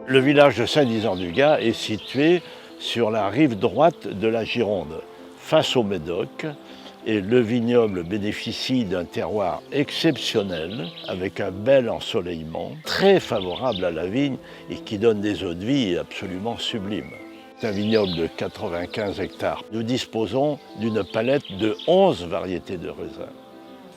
Le village de Saint-Dizier-du-Gard est situé sur la rive droite de la Gironde, face au Médoc. Et le vignoble bénéficie d'un terroir exceptionnel, avec un bel ensoleillement, très favorable à la vigne et qui donne des eaux de vie absolument sublimes. C'est un vignoble de 95 hectares. Nous disposons d'une palette de 11 variétés de raisins.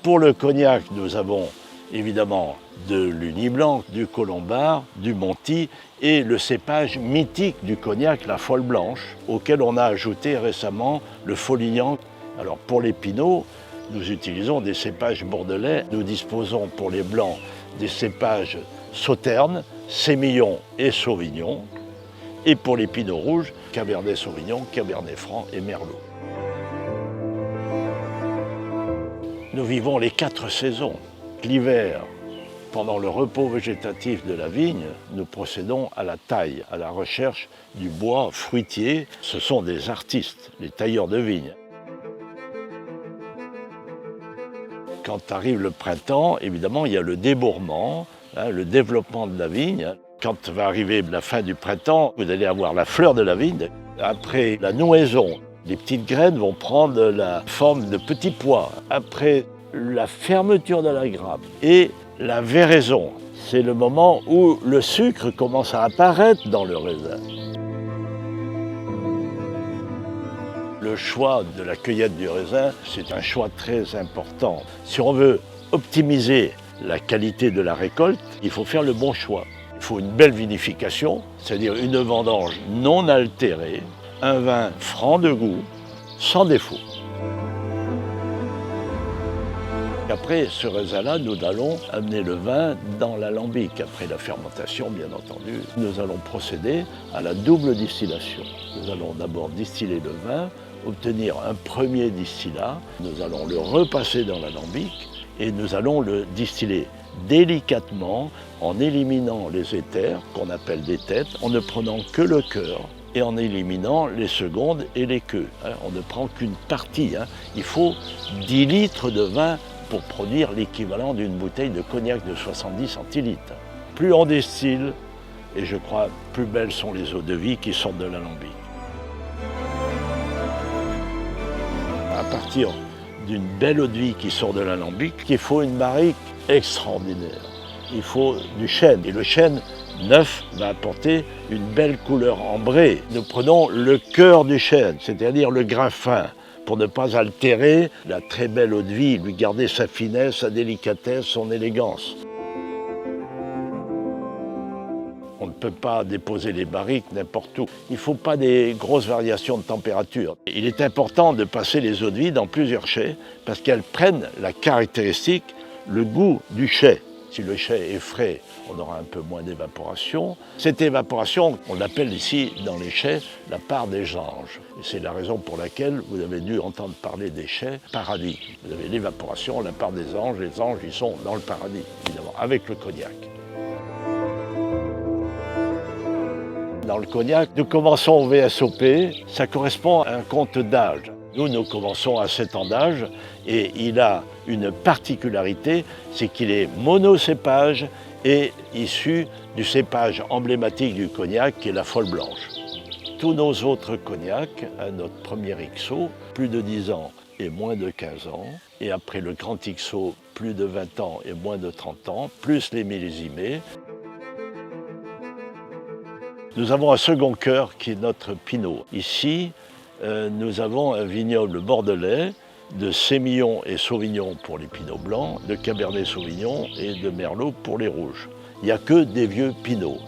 Pour le cognac, nous avons évidemment de l'Uni Blanc, du Colombard, du Monty et le cépage mythique du cognac, la Folle Blanche, auquel on a ajouté récemment le Folignan. Alors pour les pinots, nous utilisons des cépages bordelais. Nous disposons pour les blancs des cépages Sauternes, Sémillon et Sauvignon. Et pour les pinots rouges, Cabernet Sauvignon, Cabernet Franc et Merlot. Nous vivons les 4 saisons. L'hiver, pendant le repos végétatif de la vigne, nous procédons à la taille, à la recherche du bois fruitier. Ce sont des artistes, les tailleurs de vigne. Quand arrive le printemps, évidemment, il y a le débourrement, le développement de la vigne. Quand va arriver la fin du printemps, vous allez avoir la fleur de la vigne. Après la nouaison, les petites graines vont prendre la forme de petits pois. Après la fermeture de la grappe et la véraison, c'est le moment où le sucre commence à apparaître dans le raisin. Le choix de la cueillette du raisin, c'est un choix très important. Si on veut optimiser la qualité de la récolte, il faut faire le bon choix. Il faut une belle vinification, c'est-à-dire une vendange non altérée, un vin franc de goût, sans défaut. Après ce raisin-là, nous allons amener le vin dans l'alambic. Après la fermentation, bien entendu, nous allons procéder à la double distillation. Nous allons d'abord distiller le vin, obtenir un premier distillat. Nous allons le repasser dans l'alambic et nous allons le distiller délicatement en éliminant les éthers, qu'on appelle des têtes, en ne prenant que le cœur et en éliminant les secondes et les queues. On ne prend qu'une partie. Il faut 10 litres de vin pour produire l'équivalent d'une bouteille de cognac de 70 centilitres. Plus on distille, et je crois, plus belles sont les eaux de vie qui sortent de l'alambic. À partir d'une belle eau de vie qui sort de l'alambic, il faut une barrique extraordinaire. Il faut du chêne. Et le chêne neuf va apporter une belle couleur ambrée. Nous prenons le cœur du chêne, c'est-à-dire le grain fin, pour ne pas altérer la très belle eau de vie, lui garder sa finesse, sa délicatesse, son élégance. On ne peut pas déposer les barriques n'importe où. Il ne faut pas des grosses variations de température. Il est important de passer les eaux de vie dans plusieurs chais parce qu'elles prennent la caractéristique, le goût du chai. Si le chai est frais, on aura un peu moins d'évaporation. Cette évaporation, on l'appelle ici dans les chais la part des anges. Et c'est la raison pour laquelle vous avez dû entendre parler des chais paradis. Vous avez l'évaporation, la part des anges. Les anges, ils sont dans le paradis, évidemment, avec le cognac. Dans le cognac, nous commençons au VSOP. Ça correspond à un compte d'âge. Nous commençons à 7 ans d'âge et il a une particularité, c'est qu'il est monocépage et issu du cépage emblématique du cognac qui est la Folle Blanche. Tous nos autres cognacs, à notre premier XO, plus de 10 ans et moins de 15 ans, et après le grand XO, plus de 20 ans et moins de 30 ans, plus les millésimés. Nous avons un second cœur qui est notre Pinot. Ici, nous avons un vignoble bordelais de Sémillon et Sauvignon pour les pinots blancs, de Cabernet Sauvignon et de Merlot pour les rouges. Il n'y a que des vieux pinots,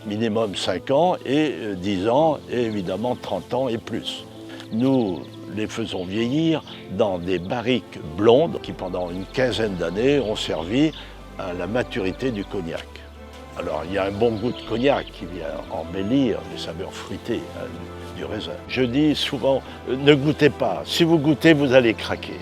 minimum 5 ans et 10 ans et évidemment 30 ans et plus. Nous les faisons vieillir dans des barriques blondes qui pendant une quinzaine d'années ont servi à la maturité du cognac. Alors il y a un bon goût de cognac qui vient embellir les saveurs fruitées du raisin. Je dis souvent, ne goûtez pas. Si vous goûtez, vous allez craquer.